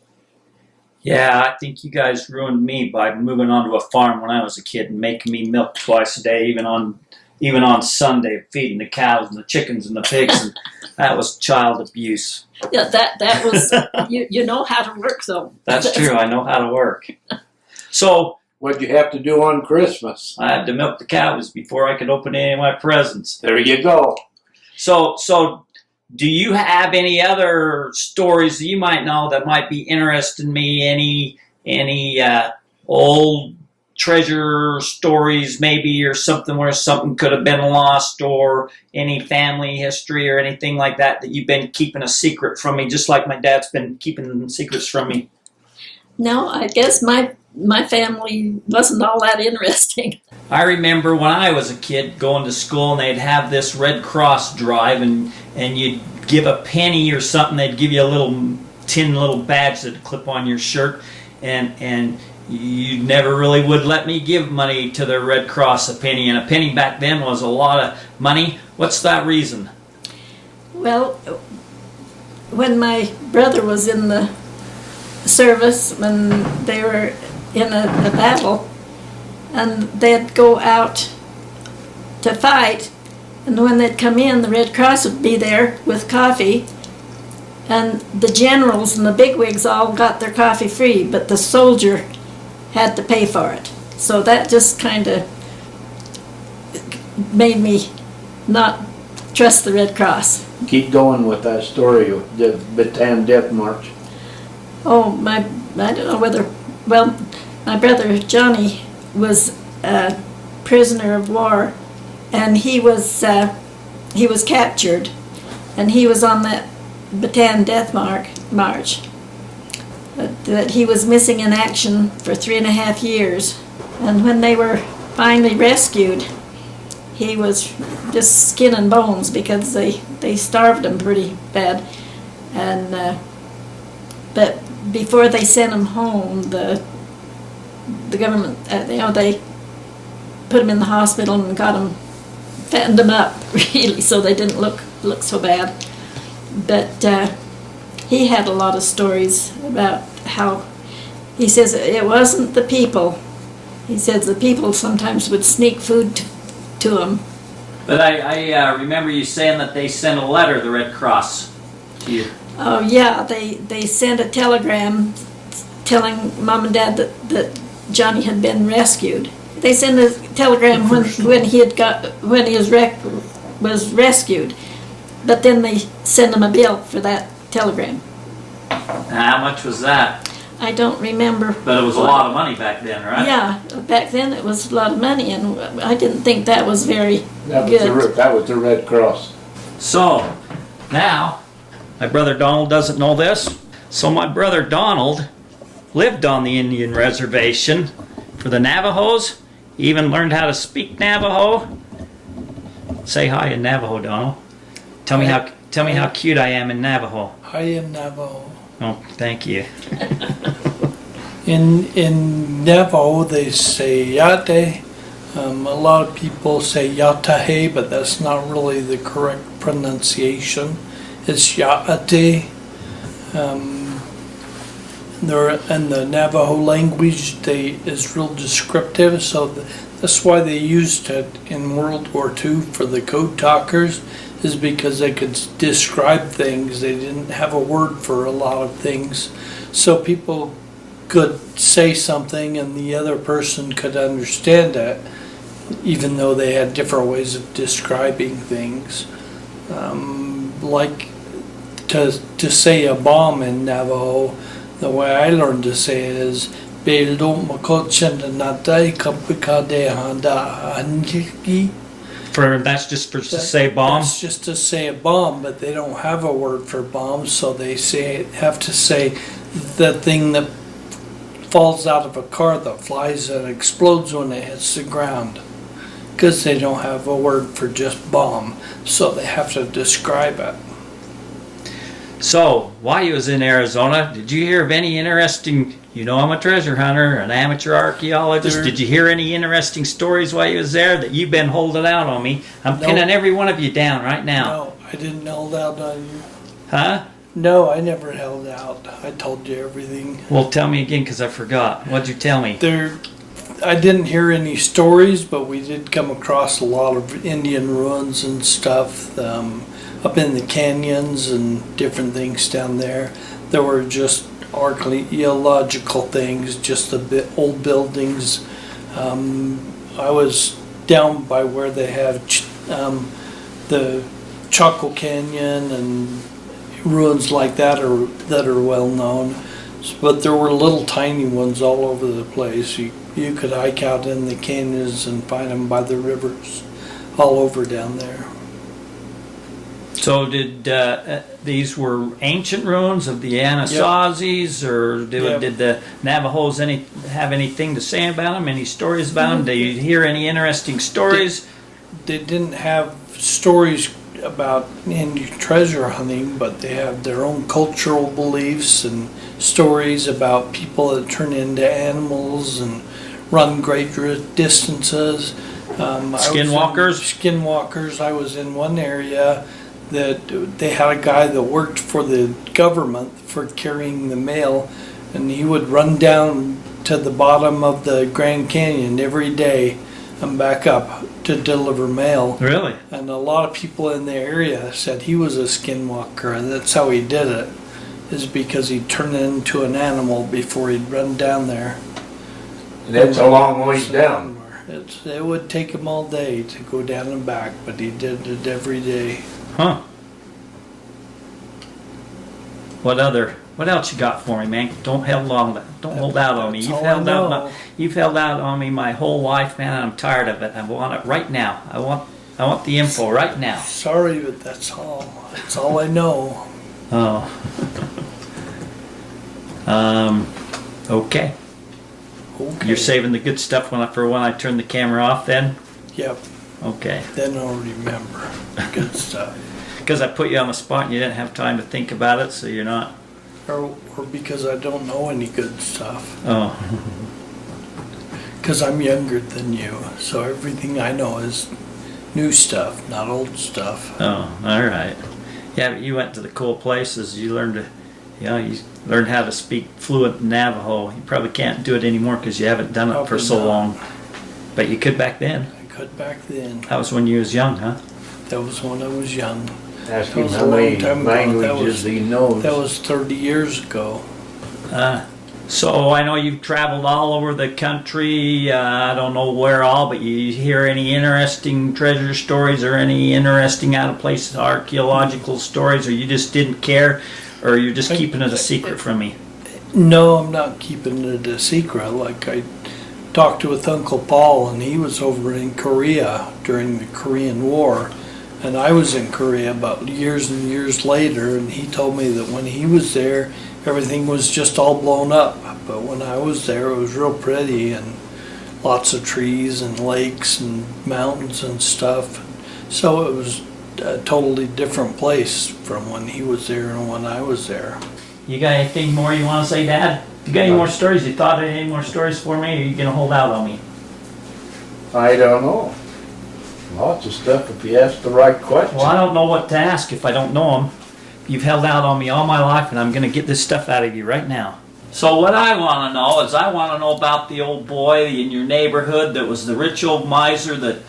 Yeah, I think you guys ruined me by moving onto a farm when I was a kid and making me milk twice a day, even on Sunday, feeding the cows and the chickens and the pigs, and that was child abuse. Yeah, that was you know how to work though. That's true. I know how to work. So What'd you have to do on Christmas? I had to milk the cows before I could open any of my presents. There you go. So do you have any other stories that you might know that might be interesting me? Any old treasure stories maybe, or something where something could have been lost, or any family history or anything like that you've been keeping a secret from me, just like my dad's been keeping secrets from me? No, I guess my family wasn't all that interesting. I remember when I was a kid going to school and they'd have this Red Cross drive, and you'd give a penny or something, they'd give you a little tin badge that'd clip on your shirt, and you never really would let me give money to the Red Cross, a penny, and a penny back then was a lot of money. What's that reason? Well, when my brother was in the service, when they were in a battle, and they'd go out to fight, and when they'd come in, the Red Cross would be there with coffee, and the generals and the bigwigs all got their coffee free, but the soldier had to pay for it. So that just kind of made me not trust the Red Cross. Keep going with that story of the Baton Death March. Oh, I don't know whether, well, my brother Johnny was a prisoner of war, and he was captured, and he was on that Baton Death March. That he was missing in action for 3.5 years, and when they were finally rescued, he was just skin and bones because they starved him pretty bad, and but before they sent him home, the government, they put him in the hospital and got him, fattened him up really, so they didn't look so bad. But he had a lot of stories about how, he says it wasn't the people. He says the people sometimes would sneak food to him. But I remember you saying that they sent a letter, the Red Cross, to you. Oh yeah, they sent a telegram telling Mom and Dad that Johnny had been rescued. They sent a telegram when he was rescued, but then they sent him a bill for that telegram. How much was that? I don't remember. But it was a lot of money back then, right? Yeah, back then it was a lot of money, and I didn't think that was very good. That was the Red Cross. So, now, my brother Donald doesn't know this. So my brother Donald lived on the Indian Reservation for the Navajos. He even learned how to speak Navajo. Say hi in Navajo, Donald. Tell me how cute I am in Navajo. I am Navajo. Oh, thank you. In Navajo, they say yate. A lot of people say yatahe, but that's not really the correct pronunciation. It's yaate. In the Navajo language, is real descriptive, so that's why they used it in World War II for the code talkers, is because they could describe things. They didn't have a word for a lot of things, so people could say something and the other person could understand it, even though they had different ways of describing things. Like to say a bomb in Navajo, the way I learned to say it is That's just to say bomb? That's just to say a bomb, but they don't have a word for bomb, so they have to say the thing that falls out of a car that flies and explodes when it hits the ground. Because they don't have a word for just bomb, so they have to describe it. So, while you was in Arizona, did you hear of any interesting, you know I'm a treasure hunter, an amateur archaeologist, did you hear any interesting stories while you was there that you've been holding out on me? I'm pinning every one of you down right now. No, I didn't hold out on you. Huh? No, I never held out. I told you everything. Well, tell me again, because I forgot. What'd you tell me? I didn't hear any stories, but we did come across a lot of Indian ruins and stuff up in the canyons and different things down there. There were just archaeological things, just the old buildings. I was down by where they have the Chaco Canyon and ruins like that are well known. But there were little tiny ones all over the place. You could hike out in the canyons and find them by the rivers all over down there. So did these were ancient ruins of the Anasazis, or did the Navajos have anything to say about them? Any stories about them? Did you hear any interesting stories? They didn't have stories about Indian treasure hunting, but they have their own cultural beliefs and stories about people that turn into animals and run great distances. Skinwalkers. I was in one area that they had a guy that worked for the government for carrying the mail, and he would run down to the bottom of the Grand Canyon every day and back up to deliver mail. Really? And a lot of people in the area said he was a skinwalker, and that's how he did it, is because he'd turn into an animal before he'd run down there. And that's a long ways down. It would take him all day to go down and back, but he did it every day. Huh. What else you got for me, man? Don't hold out on me. You've held out on me my whole life, man, and I'm tired of it. I want it right now. I want the info right now. Sorry, but that's all. That's all I know. Oh. Okay. You're saving the good stuff for when I turn the camera off then? Yep. Okay. Then I'll remember good stuff. Because I put you on the spot and you didn't have time to think about it, so you're not... Or because I don't know any good stuff. Oh. Because I'm younger than you, so everything I know is new stuff, not old stuff. Oh, all right. Yeah, but you went to the cool places. You learned how to speak fluent Navajo. You probably can't do it anymore because you haven't done it for so long. But you could back then. I could back then. That was when you was young, huh? That was when I was young. Ask him how many languages he knows. That was 30 years ago. So I know you've traveled all over the country. I don't know where all, but you hear any interesting treasure stories or any interesting out-of-place archaeological stories, or you just didn't care, or you're just keeping it a secret from me? No, I'm not keeping it a secret. Like, I talked with Uncle Paul, and he was over in Korea during the Korean War. And I was in Korea about years and years later, and he told me that when he was there, everything was just all blown up. But when I was there, it was real pretty, and lots of trees and lakes and mountains and stuff. So it was a totally different place from when he was there and when I was there. You got anything more you want to say, Dad? You got any more stories? You thought of any more stories for me, or are you going to hold out on me? I don't know. Lots of stuff if you ask the right question. Well, I don't know what to ask if I don't know them. You've held out on me all my life, and I'm going to get this stuff out of you right now. So what I want to know is I want to know about the old boy in your neighborhood that was the rich old miser that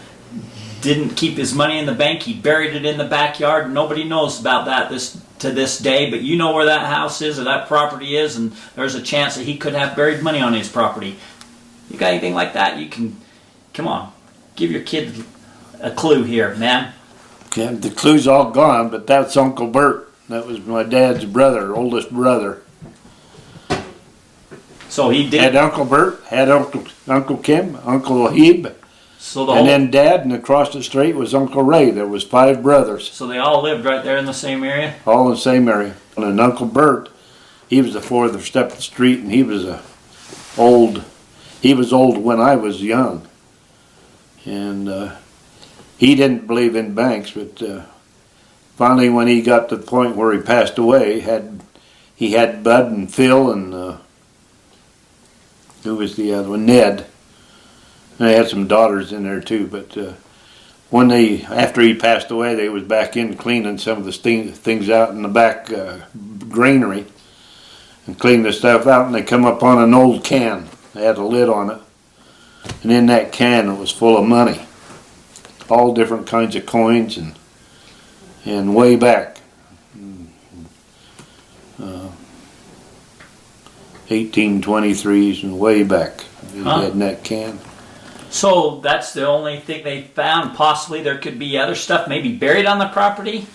didn't keep his money in the bank. He buried it in the backyard. Nobody knows about that to this day, but you know where that house is or that property is, and there's a chance that he could have buried money on his property. You got anything like that? You can, come on, give your kid a clue here, man. Yeah, the clue's all gone, but that's Uncle Bert. That was my dad's brother, oldest brother. So he did. Had Uncle Bert, had Uncle Kim, Uncle Ahib, So and then Dad, and across the street was Uncle Ray. There was 5 brothers. So they all lived right there in the same area? All in the same area. And Uncle Bert, he was the farthest up the street, and he was a old. He was old when I was young, and he didn't believe in banks. But finally, when he got to the point where he passed away, he had Bud and Phil and who was the other one? Ned. And they had some daughters in there too. But after he passed away, they was back in cleaning some of the things out in the back granary and cleaned the stuff out. And they come up on an old can. They had a lid on it, and in that can it was full of money, all different kinds of coins and way back. 1823s and way back. He had in that can. So that's the only thing they found. Possibly there could be other stuff maybe buried on the property.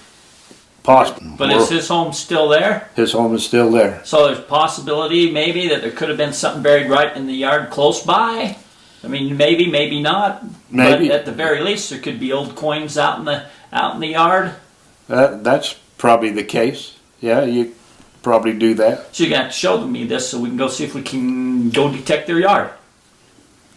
Possible. But is his home still there? His home is still there. So there's possibility maybe that there could have been something buried right in the yard close by. I mean, maybe not. Maybe. But at the very least, there could be old coins out in the yard. That's probably the case. Yeah, you probably do that. So you're gonna have to show me this so we can go see if we can go detect their yard.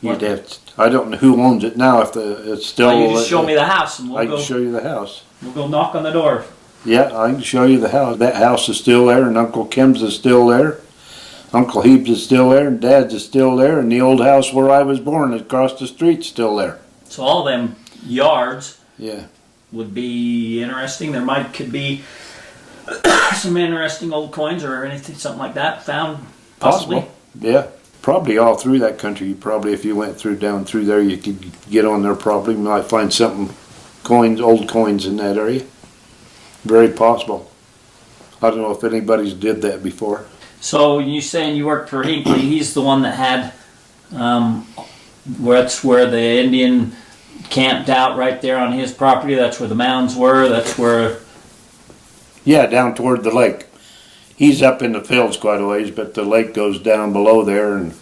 You'd have to, I don't know who owns it now. If it's still, Well, you just show me the house and I can show you the house. We'll go knock on the door. Yeah, I can show you the house. That house is still there, and Uncle Kim's is still there. Uncle Heeb's is still there, and Dad's is still there, and the old house where I was born across the street's still there. So all them yards Yeah. would be interesting. Could be some interesting old coins or anything, something like that found possibly. Possible. Yeah. Probably all through that country. Probably if you went down through there, you could get on there probably. You might find something, old coins in that area. Very possible. I don't know if anybody's did that before. So you saying you worked for Hinckley? He's the one that had, that's where the Indian camped out right there on his property. That's where the mounds were. That's where. Yeah, down toward the lake. He's up in the fields quite a ways, but the lake goes down below there, and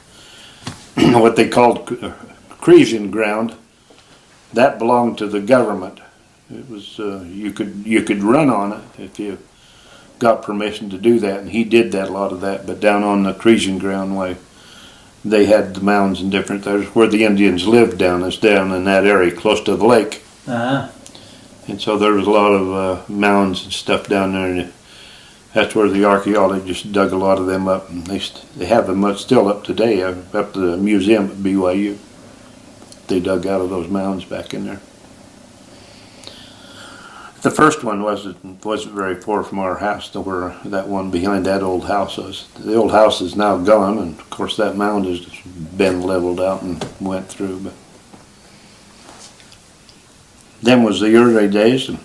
what they called cruising ground, that belonged to the government. It was you could run on it if you got permission to do that, and he did that, a lot of that. But down on the cruising ground way, they had the mounds and different. There's where the Indians lived down in that area close to the lake. Uh-huh. And so there was a lot of mounds and stuff down there, and that's where the archaeologists dug a lot of them up, and they have them still up today, up to the museum at BYU. They dug out of those mounds back in there. The first one wasn't very far from our house to where that one behind that old house was. The old house is now gone, and of course that mound has been leveled out and went through. But them was the early days, and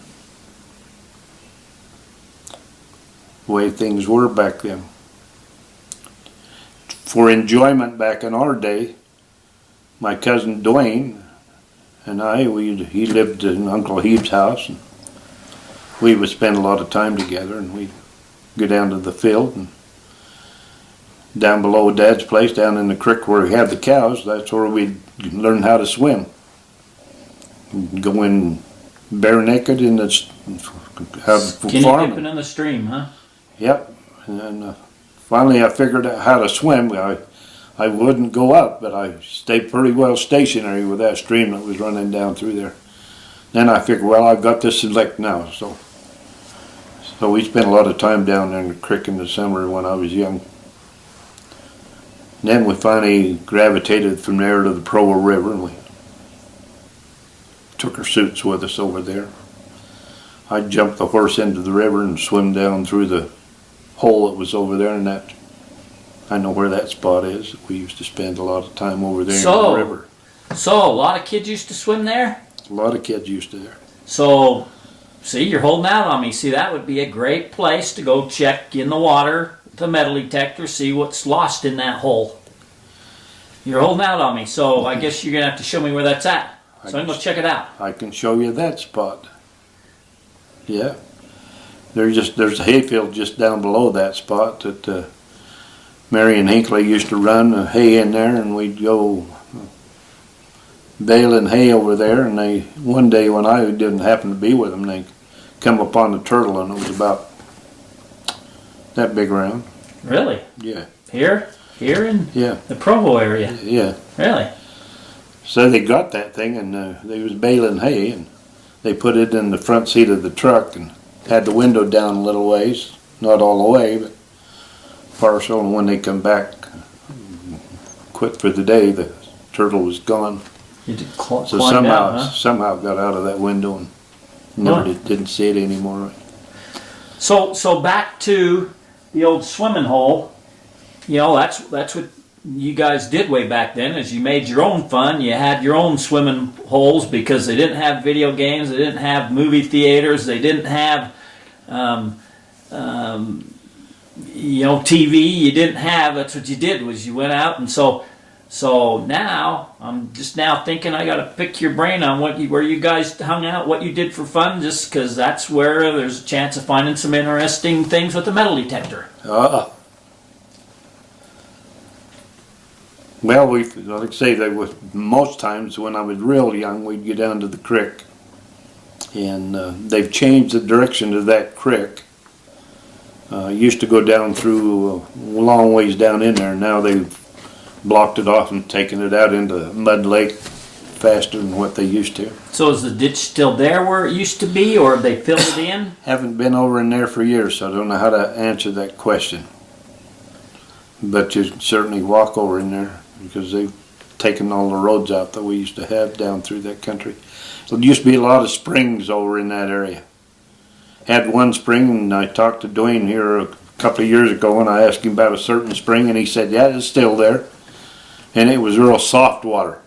the way things were back then. For enjoyment back in our day, my cousin Dwayne and I, he lived in Uncle Heeb's house, and we would spend a lot of time together, and we'd go down to the field, and down below Dad's place, down in the creek where he had the cows, that's where we'd learn how to swim. We'd go in bare naked in the Skinny farming. dipping in the stream, huh? Yep, and then finally I figured out how to swim. I wouldn't go up, but I stayed pretty well stationary with that stream that was running down through there. Then I figured, well, I've got this select now, so we spent a lot of time down there in the creek in the summer when I was young. And then we finally gravitated from there to the Provo River, and we took our suits with us over there. I jumped the horse into the river and swim down through the hole that was over there, and that I know where that spot is. We used to spend a lot of time over there in the river. So a lot of kids used to swim there? A lot of kids used to there. So, see, you're holding out on me. See, that would be a great place to go check in the water, the metal detector, see what's lost in that hole. You're holding out on me, so I guess you're going to have to show me where that's at. So I'm going to check it out. I can show you that spot. Yeah. There's a hayfield just down below that spot that Mary and Hinckley used to run hay in there, and we'd go baling hay over there, and one day when I didn't happen to be with them, they come upon a turtle, and it was about that big around. Really? Yeah. Here? here in Yeah, the Provo area. yeah. Really? So they got that thing, and they was baling hay, and they put it in the front seat of the truck and had the window down a little ways, not all the way, but partial. And when they come back, quit for the day, the turtle was gone. You did So climb out, huh? somehow got out of that window and never didn't see it anymore. So back to the old swimming hole. You know, that's what you guys did way back then, is you made your own fun. You had your own swimming holes because they didn't have video games, they didn't have movie theaters, they didn't have TV. You didn't have. That's what you did, was you went out. And so now I'm just now thinking I got to pick your brain on where you guys hung out, what you did for fun, just because that's where there's a chance of finding some interesting things with the metal detector. Well, like I say, that was most times when I was real young, we'd get down to the creek, and they've changed the direction of that creek. Used to go down through a long ways down in there. Now they've blocked it off and taken it out into Mud Lake faster than what they used to. So is the ditch still there where it used to be, or have they filled it in? Haven't been over in there for years, so I don't know how to answer that question. But you certainly walk over in there, because they've taken all the roads out that we used to have down through that country. So there used to be a lot of springs over in that area. Had one spring, and I talked to Dwayne here a couple of years ago, and I asked him about a certain spring, and he said, yeah, it's still there. And it was real soft water.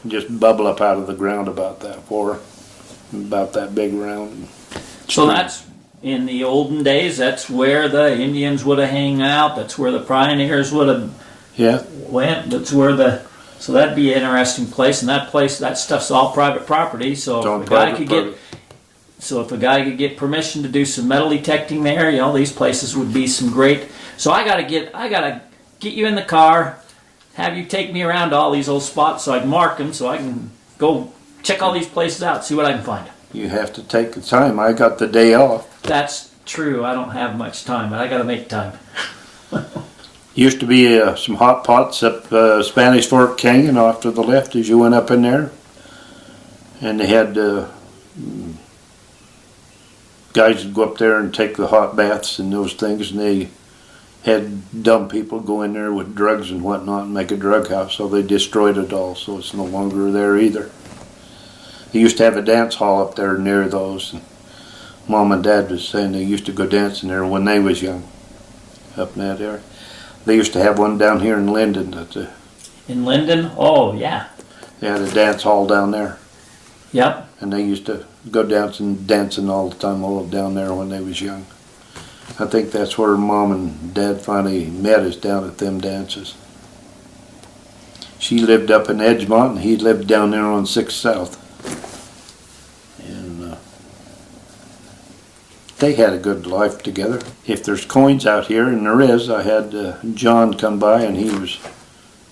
Just bubble up out of the ground about that big round. So that's, in the olden days, that's where the Indians would have hung out, that's where the pioneers would have went, so that'd be an interesting place, and that stuff's all private property, so if a guy could get permission to do some metal detecting there, you know, these places would be some great. So I gotta get you in the car, have you take me around to all these old spots so I can mark them, so I can go check all these places out, see what I can find. You have to take the time. I got the day off. That's true. I don't have much time, but I gotta make time. Used to be some hot pots up Spanish Fork Canyon off to the left as you went up in there. And they had guys would go up there and take the hot baths and those things, and they had dumb people go in there with drugs and whatnot and make a drug house, so they destroyed it all, so it's no longer there either. They used to have a dance hall up there near those, and Mom and Dad was saying they used to go dancing there when they was young, up in that area. They used to have one down here in Linden. In Linden? Oh, yeah. They had a dance hall down there. Yep. And they used to go dancing all the time all down there when they was young. I think that's where Mom and Dad finally met, us down at them dances. She lived up in Edgemont, and he lived down there on 6th South. And they had a good life together. If there's coins out here, and there is, I had John come by, and he was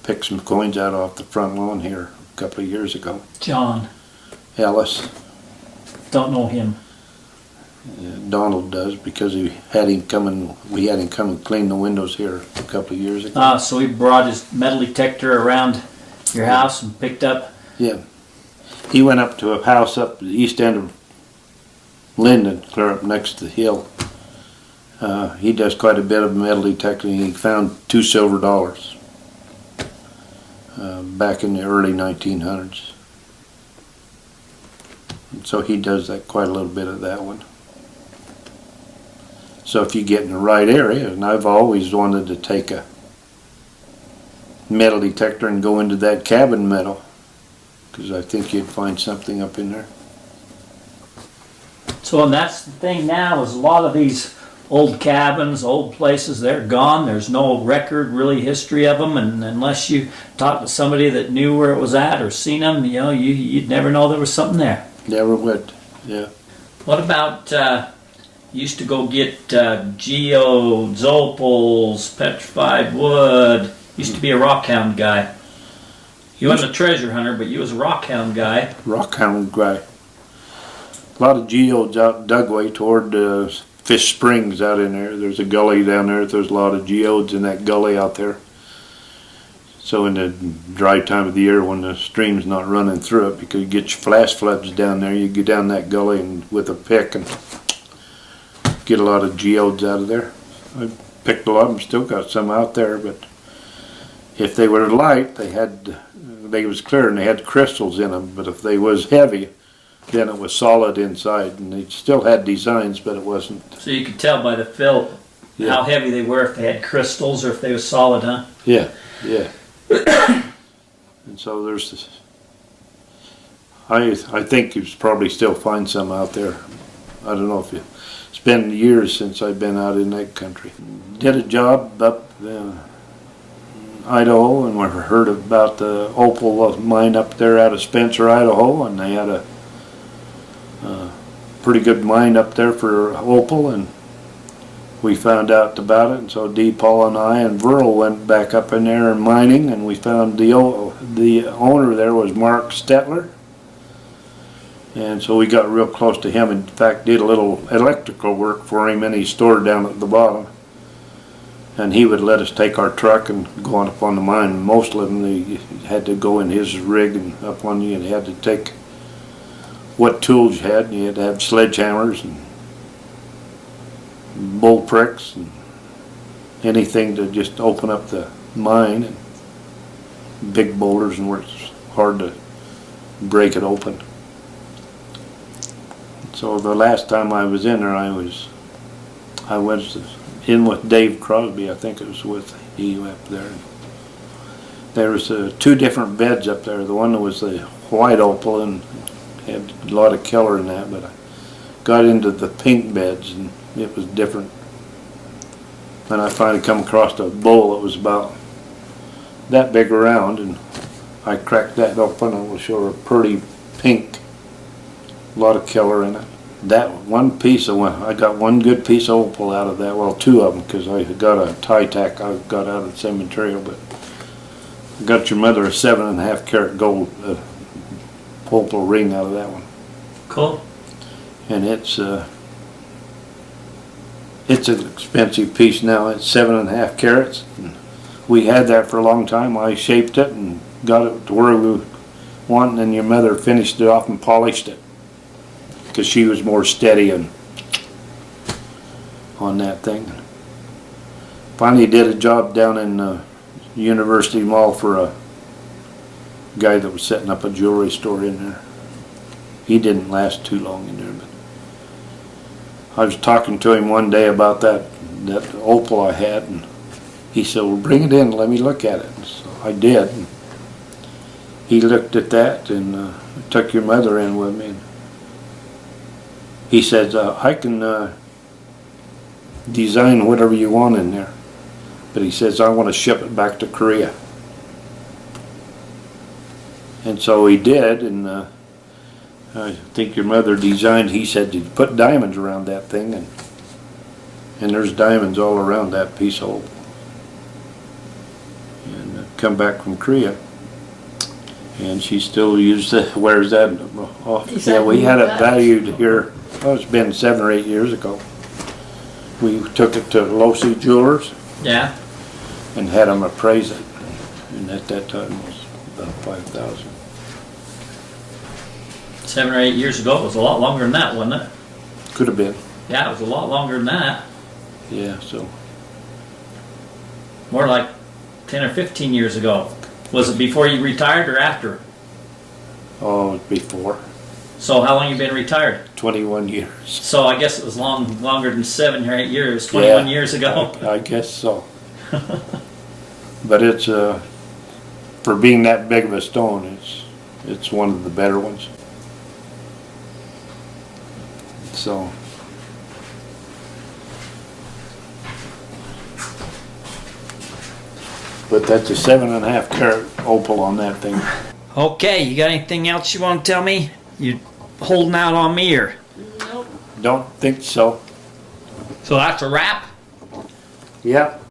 picked some coins out off the front lawn here a couple of years ago. John. Ellis. Don't know him. Donald does, because we had him come and clean the windows here a couple of years ago. So he brought his metal detector around your house and picked up. Yeah. He went up to a house up the east end of Linden, clear up next to the hill. He does quite a bit of metal detecting. He found 2 silver dollars back in the early 1900s. And so he does that, quite a little bit of that one. So if you get in the right area, and I've always wanted to take a metal detector and go into that cabin metal, because I think you'd find something up in there. So, and that's the thing now, is a lot of these old cabins, old places, they're gone. There's no record, really, history of them, and unless you talk to somebody that knew where it was at or seen them, you know, you'd never know there was something there. Never would, yeah. What about, used to go get geodes, opals, petrified wood. Used to be a rockhound guy. He wasn't a treasure hunter, but he was a rockhound guy. Rockhound guy. A lot of geodes out Dugway toward Fish Springs out in there. There's a gully down there. There's a lot of geodes in that gully out there. So in the dry time of the year when the stream's not running through it, because you get your flash floods down there, you get down that gully and with a pick and get a lot of geodes out of there. I picked a lot of them, still got some out there, but if they were light, they was clear and they had crystals in them, but if they was heavy, then it was solid inside, and they still had designs, but it wasn't. So you could tell by the fill how heavy they were, if they had crystals or if they were solid, huh? Yeah, yeah. And so there's this. I think you probably still find some out there. I don't know if you. It's been years since I've been out in that country. Did a job up Idaho, and we heard about the Opal mine up there out of Spencer, Idaho, and they had a pretty good mine up there for Opal, and we found out about it, and so D. Paul and I and Verl went back up in there and mining, and we found the owner there was Mark Stetler, and so we got real close to him. In fact, did a little electrical work for him in his store down at the bottom, and he would let us take our truck and go on up on the mine. Most of them, they had to go in his rig and up on you, and had to take what tools you had, and you had to have sledgehammers and bull pricks and anything to just open up the mine, and big boulders, and where it's hard to break it open. So the last time I was in there, I went in with Dave Crosby, I think it was with you up there. There was two different beds up there. The one that was the white opal and had a lot of color in that, but I got into the pink beds and it was different. Then I finally come across a bowl that was about that big around, and I cracked that open and it was sure a pretty pink, a lot of color in it. That one piece of one, I got one good piece of opal out of that. Well, two of them, because I got a tie tack I got out of the same material, but I got your mother a 7.5 carat gold opal ring out of that one. Cool. And it's an expensive piece now. It's 7.5 carats. And we had that for a long time. I shaped it and got it to where we wanted, and your mother finished it off and polished it, because she was more steady and on that thing. Finally did a job down in University Mall for a guy that was setting up a jewelry store in there. He didn't last too long in there, but I was talking to him one day about that opal I had, and he said, well, bring it in and let me look at it. And so I did. And he looked at that and took your mother in with me. And he said, I can design whatever you want in there. But he says, I want to ship it back to Korea. And so he did, and I think your mother designed, he said, you put diamonds around that thing, and there's diamonds all around that piece of opal. And come back from Korea, and she still wears that off. Yeah, we had it valued here, oh, it's been 7 or 8 years ago. We took it to Losi Jewelers. Yeah. And had them appraise it, and at that time it was about 5,000. 7 or 8 years ago, it was a lot longer than that, wasn't it? Could have been. Yeah, it was a lot longer than that. Yeah, so. More like 10 or 15 years ago. Was it before you retired or after? Oh, before. So how long you been retired? 21 years. So I guess it was longer than 7 or 8 years, 21 years ago. I guess so. But it's for being that big of a stone, it's one of the better ones. So. But that's a 7.5 carat opal on that thing. Okay, you got anything else you want to tell me? You holding out on me, or? Nope. Don't think so. So that's a wrap? Yep.